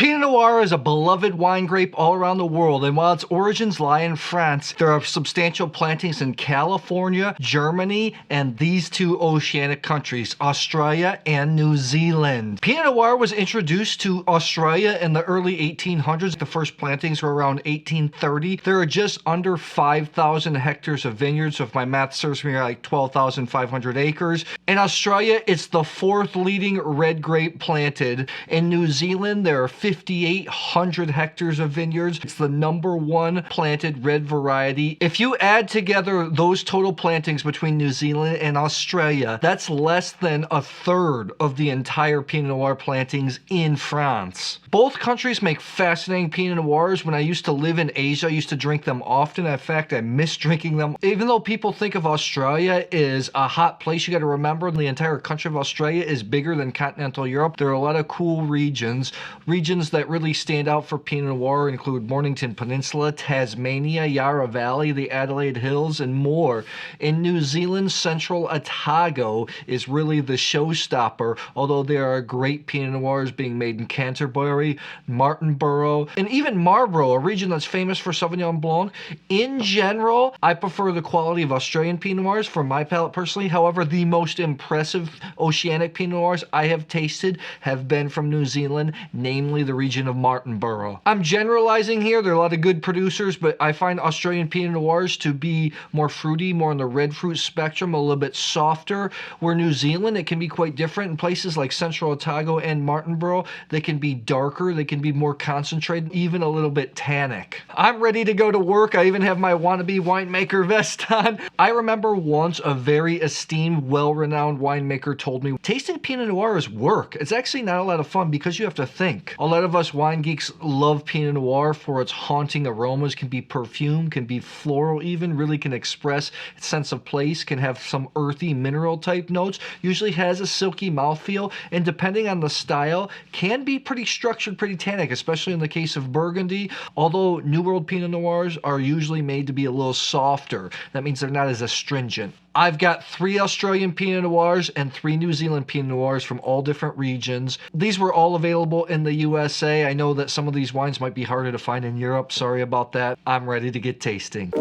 Pinot Noir is a beloved wine grape all around the world, and while its origins lie in France, there are substantial plantings in California, Germany, and these two oceanic countries, Australia and New Zealand. Pinot Noir was introduced to Australia in the early 1800s. The first plantings were around 1830. There are just under 5,000 hectares of vineyards, so if my math serves me right, 12,500 acres. In Australia, it's the fourth leading red grape planted. In New Zealand, there are 5,800 hectares of vineyards. It's the #1 planted red variety. If you add together those total plantings between New Zealand and Australia, that's less than a third of the entire Pinot Noir plantings in France. Both countries make fascinating Pinot Noirs. When I used to live in Asia, I used to drink them often. In fact, I miss drinking them. Even though people think of Australia as a hot place, you got to remember the entire country of Australia is bigger than continental Europe. There are a lot of cool regions. Regions that really stand out for Pinot Noir include Mornington Peninsula, Tasmania, Yarra Valley, the Adelaide Hills, and more. In New Zealand, Central Otago is really the showstopper, although there are great Pinot Noirs being made in Canterbury, Martinborough, and even Marlborough, a region that's famous for Sauvignon Blanc. In general, I prefer the quality of Australian Pinot Noirs for my palate personally. However, the most impressive oceanic Pinot Noirs I have tasted have been from New Zealand, namely the region of Martinborough. I'm generalizing here. There are a lot of good producers, but I find Australian Pinot Noirs to be more fruity, more on the red fruit spectrum, a little bit softer. Where New Zealand, it can be quite different. In places like Central Otago and Martinborough, they can be darker, they can be more concentrated, even a little bit tannic. I'm ready to go to work. I even have my wannabe winemaker vest on. I remember once a very esteemed, well-renowned winemaker told me, tasting Pinot Noir is work. It's actually not a lot of fun because you have to think. A lot of us wine geeks love Pinot Noir for its haunting aromas, can be perfume, can be floral even, really can express its sense of place, can have some earthy mineral type notes, usually has a silky mouthfeel, and depending on the style, can be pretty structured, pretty tannic, especially in the case of Burgundy, although New World Pinot Noirs are usually made to be a little softer. That means they're not as astringent. I've got 3 Australian Pinot Noirs and 3 New Zealand Pinot Noirs from all different regions. These were all available in the USA. I know that some of these wines might be harder to find in Europe. Sorry about that. I'm ready to get tasting.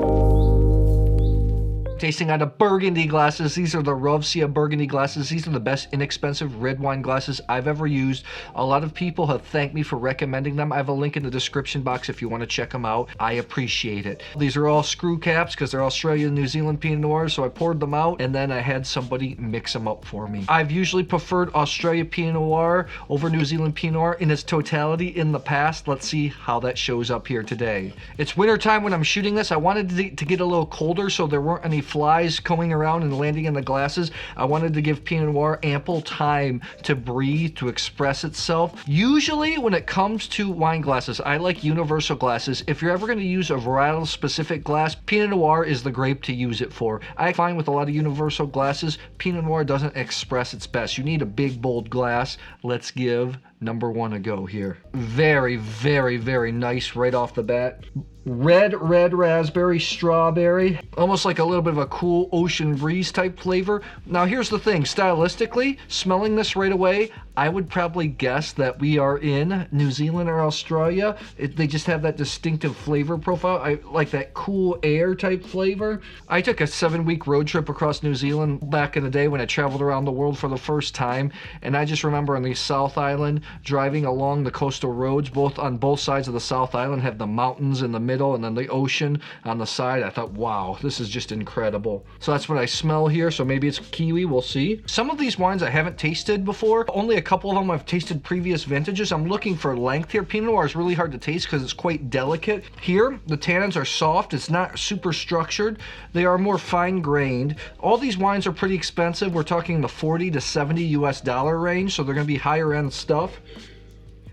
Tasting out of Burgundy glasses. These are the Rovsya Burgundy glasses. These are the best inexpensive red wine glasses I've ever used. A lot of people have thanked me for recommending them. I have a link in the description box if you want to check them out. I appreciate it. These are all screw caps because they're Australian and New Zealand Pinot Noirs, so I poured them out and then I had somebody mix them up for me. I've usually preferred Australia Pinot Noir over New Zealand Pinot Noir in its totality in the past. Let's see how that shows up here today. It's winter time when I'm shooting this. I wanted to get a little colder so there weren't any flies coming around and landing in the glasses. I wanted to give Pinot Noir ample time to breathe, to express itself. Usually when it comes to wine glasses, I like universal glasses. If you're ever going to use a varietal specific glass, Pinot Noir is the grape to use it for. I find with a lot of universal glasses, Pinot Noir doesn't express its best. You need a big bold glass. Let's give #1 a go here. Very, very, very nice right off the bat. Red raspberry, strawberry, almost like a little bit of a cool ocean breeze type flavor. Now here's the thing, stylistically, smelling this right away, I would probably guess that we are in New Zealand or Australia. They just have that distinctive flavor profile. I like that cool air type flavor. I took a 7-week road trip across New Zealand back in the day when I traveled around the world for the first time, and I just remember on the South Island driving along the coastal roads, on both sides of the South Island have the mountains in the middle and then the ocean on the side. I thought, wow, this is just incredible. So that's what I smell here. So maybe it's kiwi, we'll see. Some of these wines I haven't tasted before. Only a couple of them I've tasted previous vintages. I'm looking for length here. Pinot Noir is really hard to taste because it's quite delicate. Here, the tannins are soft. It's not super structured. They are more fine grained. All these wines are pretty expensive. We're talking the $40 to $70 US range, so they're gonna be higher end stuff.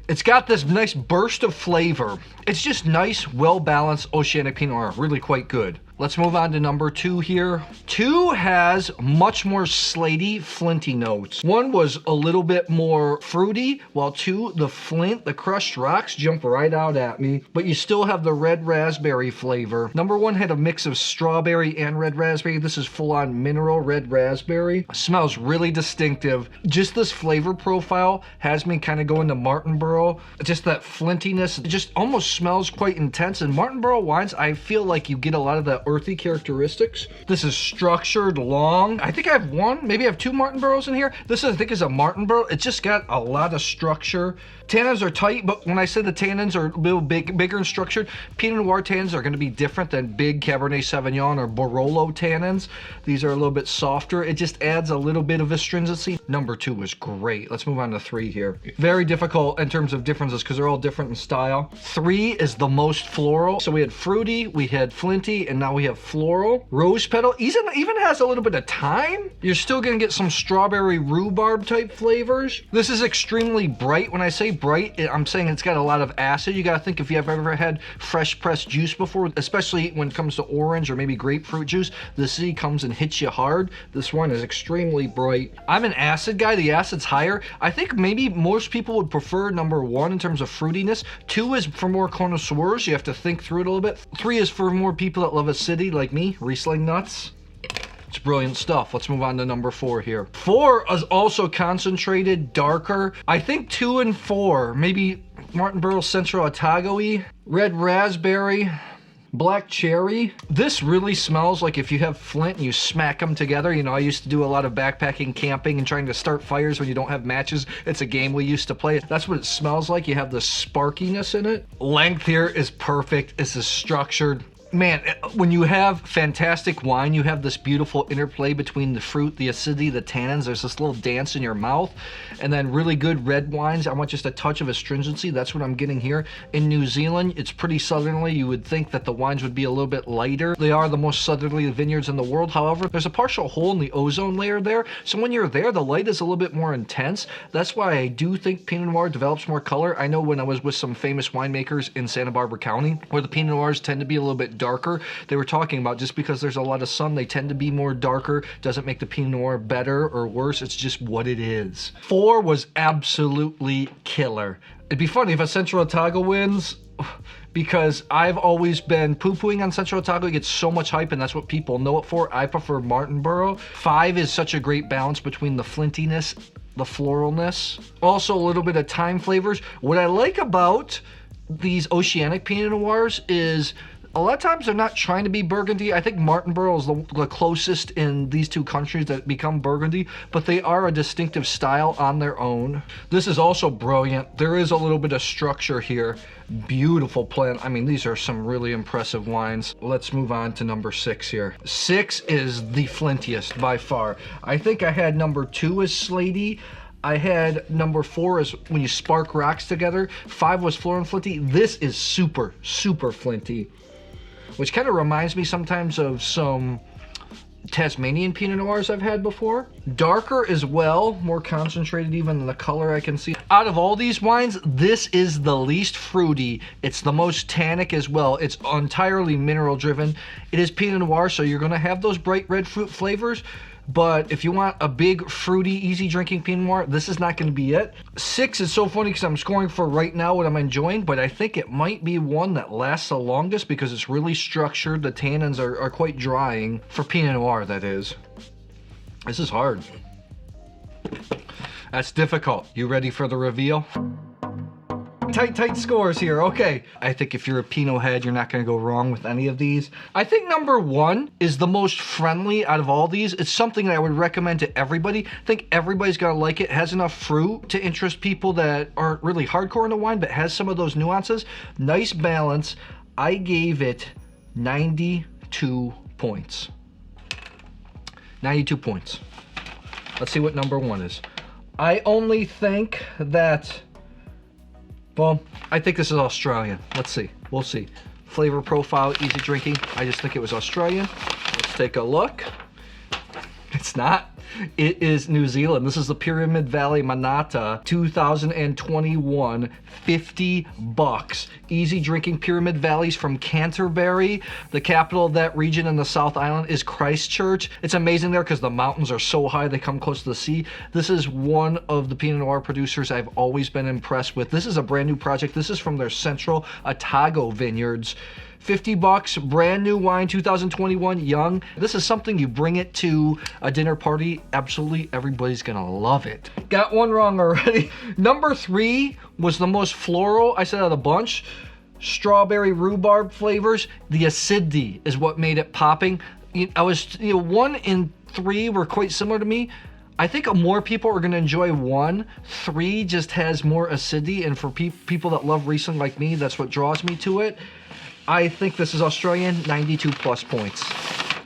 It's got this nice burst of flavor. It's just nice, well-balanced oceanic Pinot Noir, really quite good. Let's move on to number 2 here. 2 has much more slaty, flinty notes. 1 was a little bit more fruity, while 2, the flint, the crushed rocks jump right out at me, but you still have the red raspberry flavor. Number 1 had a mix of strawberry and red raspberry. This is full-on mineral red raspberry. Smells really distinctive. Just this flavor profile has me kind of going to Martinborough. Just that flintiness, it just almost smells quite intense. In Martinborough wines, I feel like you get a lot of that earthy characteristics. This is structured, long. I think I have 1, maybe I have 2 Martinboroughs in here. This I think is a Martinborough. It's just got a lot of structure. Tannins are tight, but when I say the tannins are a little bigger and structured, Pinot Noir tannins are going to be different than big Cabernet Sauvignon or Barolo tannins. These are a little bit softer. It just adds a little bit of astringency. Number 2 was great. Let's move on to 3 here. Very difficult in terms of differences because they're all different in style. 3 is the most floral. So we had fruity, we had flinty, and now we have floral. Rose petal even has a little bit of thyme. You're still going to get some strawberry rhubarb type flavors. This is extremely bright. When I say bright, I'm saying it's got a lot of acid. You got to think if you have ever had fresh pressed juice before, especially when it comes to orange or maybe grapefruit juice, the acidity comes and hits you hard. This one is extremely bright. I'm an acid guy. The acid's higher. I think maybe most people would prefer number 1 in terms of fruitiness. 2 is for more connoisseurs. You have to think through it a little bit. 3 is for more people that love acidity like me, Riesling nuts. It's brilliant stuff. Let's move on to number 4 here. 4 is also concentrated, darker. I think 2 and 4, maybe Martinborough Central Otago-y, red raspberry, black cherry. This really smells like if you have flint and you smack them together. You know, I used to do a lot of backpacking, camping, and trying to start fires when you don't have matches. It's a game we used to play. That's what it smells like. You have the sparkiness in it. Length here is perfect. This is structured. Man, when you have fantastic wine, you have this beautiful interplay between the fruit, the acidity, the tannins. There's this little dance in your mouth. And then really good red wines, I want just a touch of astringency. That's what I'm getting here. In New Zealand, it's pretty southerly. You would think that the wines would be a little bit lighter. They are the most southerly vineyards in the world. However, there's a partial hole in the ozone layer there. So when you're there, the light is a little bit more intense. That's why I do think Pinot Noir develops more color. I know when I was with some famous winemakers in Santa Barbara County, where the Pinot Noirs tend to be a little bit darker, they were talking about just because there's a lot of sun, they tend to be more darker. Doesn't make the Pinot Noir better or worse. It's just what it is. 4 was absolutely killer. It'd be funny if a Central Otago wins, because I've always been poo-pooing on Central Otago. It gets so much hype, and that's what people know it for. I prefer Martinborough. 5 is such a great balance between the flintiness, the floralness, also a little bit of thyme flavors. What I like about these oceanic Pinot Noirs is a lot of times they're not trying to be Burgundy. I think Martinborough is the closest in these 2 countries that become Burgundy, but they are a distinctive style on their own. This is also brilliant. There is a little bit of structure here. Beautiful plant. I mean, these are some really impressive wines. Let's move on to number 6 here. 6 is the flintiest by far. I think I had number 2 as slaty. I had number 4 is when you spark rocks together. 5 was floral and flinty. This is super, super flinty, which kind of reminds me sometimes of some Tasmanian Pinot Noirs I've had before. Darker as well, more concentrated even in the color I can see. Out of all these wines, this is the least fruity. It's the most tannic as well. It's entirely mineral driven. It is Pinot Noir, so you're gonna have those bright red fruit flavors. But if you want a big, fruity, easy drinking Pinot Noir, this is not going to be it. 6 is so funny because I'm scoring for right now what I'm enjoying, but I think it might be one that lasts the longest because it's really structured. The tannins are quite drying. For Pinot Noir, that is. This is hard. That's difficult. You ready for the reveal? Tight scores here. Okay. I think if you're a Pinot head, you're not going to go wrong with any of these. I think number 1 is the most friendly out of all these. It's something that I would recommend to everybody. I think everybody's going to like it. It has enough fruit to interest people that aren't really hardcore in the wine, but has some of those nuances. Nice balance. I gave it 92 points. 92 points. Let's see what number 1 is. I only think that... Well, I think this is Australian. Let's see. We'll see. Flavor profile, easy drinking. I just think it was Australian. Let's take a look. It's not. It is New Zealand. This is the Pyramid Valley Manata 2021, $50. Easy drinking Pyramid Valleys from Canterbury. The capital of that region in the South Island is Christchurch. It's amazing there because the mountains are so high they come close to the sea. This is one of the Pinot Noir producers I've always been impressed with. This is a brand new project. This is from their Central Otago vineyards. $50, brand new wine, 2021, young. This is something you bring it to a dinner party. Absolutely everybody's gonna love it. Got one wrong already. Number 3 was the most floral, I said, out of the bunch. Strawberry rhubarb flavors. The acidity is what made it popping. I was, 1 and 3 were quite similar to me. I think more people are going to enjoy 1. 3 just has more acidity, and for people that love Riesling like me, that's what draws me to it. I think this is Australian, 92 plus points.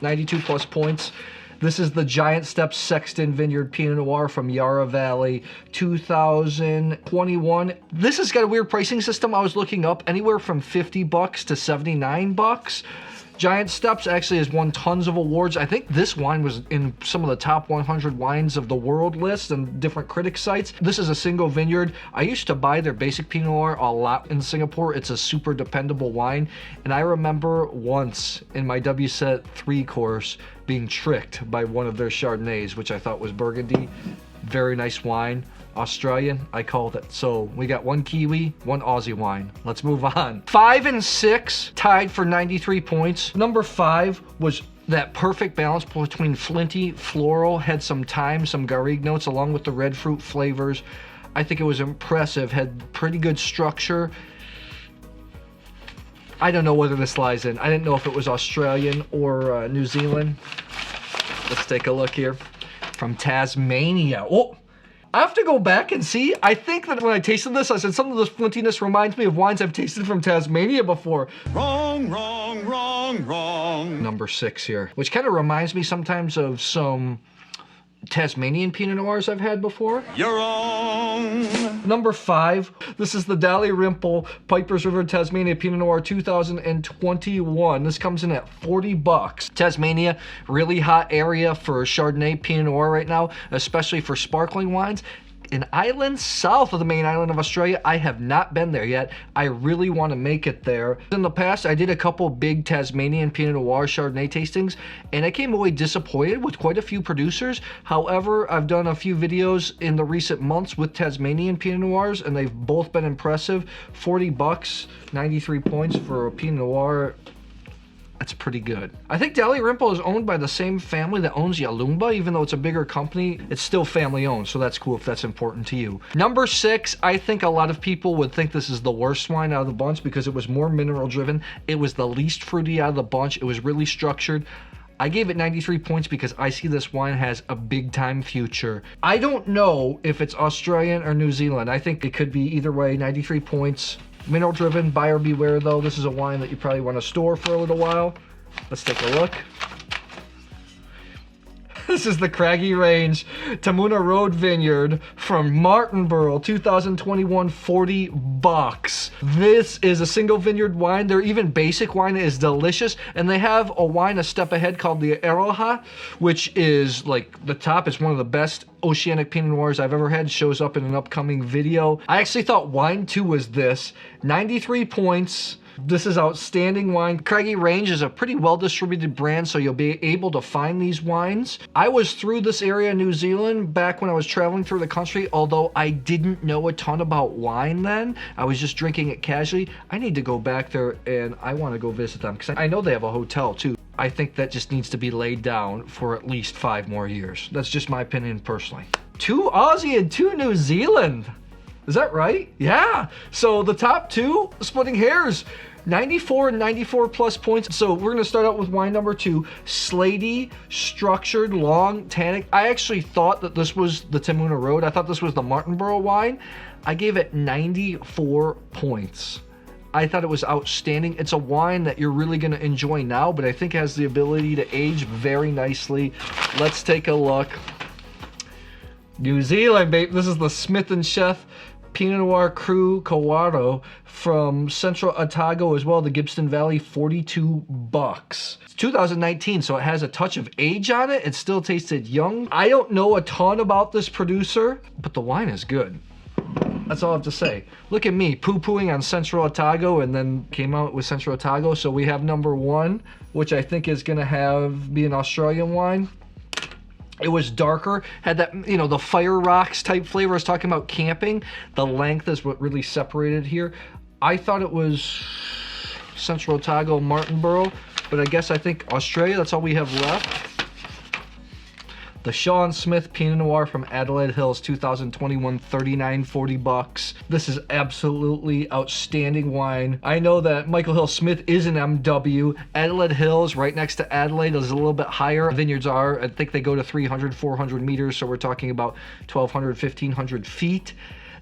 92 plus points. This is the Giant Steps Sexton Vineyard Pinot Noir from Yarra Valley, 2021. This has got a weird pricing system. I was looking up anywhere from $50 to $79. Giant Steps actually has won tons of awards. I think this wine was in some of the top 100 wines of the world list and different critic sites. This is a single vineyard. I used to buy their basic Pinot Noir a lot in Singapore. It's a super dependable wine. And I remember once in my WSET 3 course being tricked by one of their Chardonnays, which I thought was Burgundy. Very nice wine. Australian, I called it. So we got 1 Kiwi, 1 Aussie wine. Let's move on. 5 and 6 tied for 93 points. Number 5 was that perfect balance between flinty, floral, had some thyme, some garrigue notes, along with the red fruit flavors. I think it was impressive, had pretty good structure. I don't know whether this lies in. I didn't know if it was Australian or New Zealand. Let's take a look here. From Tasmania. Oh! I have to go back and see. I think that when I tasted this, I said some of this flintiness reminds me of wines I've tasted from Tasmania before. Wrong, wrong, wrong, wrong. Number 6 here, which kind of reminds me sometimes of some Tasmanian Pinot Noirs I've had before. You're wrong. Number 5, this is the Dalrymple Pipers River Tasmania Pinot Noir 2021. This comes in at $40. Tasmania, really hot area for Chardonnay Pinot Noir right now, especially for sparkling wines. An island south of the main island of Australia. I have not been there yet. I really want to make it there. In the past, I did a couple big Tasmanian Pinot Noir Chardonnay tastings, and I came away disappointed with quite a few producers. However, I've done a few videos in the recent months with Tasmanian Pinot Noirs, and they've both been impressive. $40, 93 points for a Pinot Noir. That's pretty good. I think Dalrymple is owned by the same family that owns Yalumba. Even though it's a bigger company, it's still family owned, so that's cool if that's important to you. Number 6, I think a lot of people would think this is the worst wine out of the bunch because it was more mineral driven. It was the least fruity out of the bunch. It was really structured. I gave it 93 points because I see this wine has a big time future. I don't know if it's Australian or New Zealand. I think it could be either way. 93 points. Mineral driven, buyer beware though. This is a wine that you probably want to store for a little while. Let's take a look. This is the Craggy Range Tamuna Road Vineyard from Martinborough, 2021, $40. This is a single vineyard wine. Their even basic wine is delicious, and they have a wine a step ahead called the Aroha, which is like the top. It's one of the best Oceanic Pinot Noirs I've ever had. Shows up in an upcoming video. I actually thought wine 2 was this. 93 points. This is outstanding wine. Craggy Range is a pretty well-distributed brand, so you'll be able to find these wines. I was through this area in New Zealand back when I was traveling through the country, although I didn't know a ton about wine then. I was just drinking it casually. I need to go back there, and I want to go visit them, because I know they have a hotel, too. I think that just needs to be laid down for at least 5 more years. That's just my opinion personally. 2 Aussie and 2 New Zealand. Is that right? Yeah. So the top 2, splitting hairs. 94 and 94 plus points. So we're going to start out with wine number 2. Slaty, structured, long, tannic. I actually thought that this was the Tamuna Road. I thought this was the Martinborough wine. I gave it 94 points. I thought it was outstanding. It's a wine that you're really going to enjoy now, but I think has the ability to age very nicely. Let's take a look. New Zealand, babe. This is the Smith & Sheth Pinot Noir Cru Kawarau from Central Otago as well, the Gibson Valley, $42. It's 2019, so it has a touch of age on it. It still tasted young. I don't know a ton about this producer, but the wine is good. That's all I have to say. Look at me poo-pooing on Central Otago and then came out with Central Otago. So we have number one, which I think is gonna be an Australian wine. It was darker, had that, you know, the fire rocks type flavor. I was talking about camping. The length is what really separated here. I thought it was Central Otago, Martinborough, but I think Australia, that's all we have left. The Sean Smith Pinot Noir from Adelaide Hills, 2021, $39.40. This is absolutely outstanding wine. I know that Michael Hill Smith is an MW. Adelaide Hills, right next to Adelaide, is a little bit higher. Vineyards are, I think they go to 300, 400 meters, so we're talking about 1,200, 1,500 feet.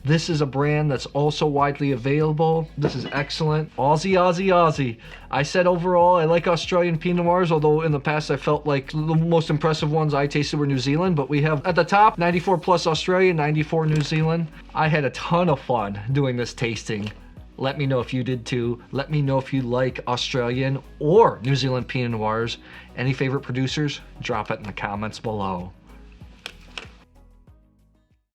This is a brand that's also widely available. This is excellent. Aussie, Aussie, Aussie. I said overall I like Australian Pinot Noirs, although in the past I felt like the most impressive ones I tasted were New Zealand, but we have at the top 94 plus Australia, 94 New Zealand. I had a ton of fun doing this tasting. Let me know if you did too. Let me know if you like Australian or New Zealand Pinot Noirs. Any favorite producers? Drop it in the comments below.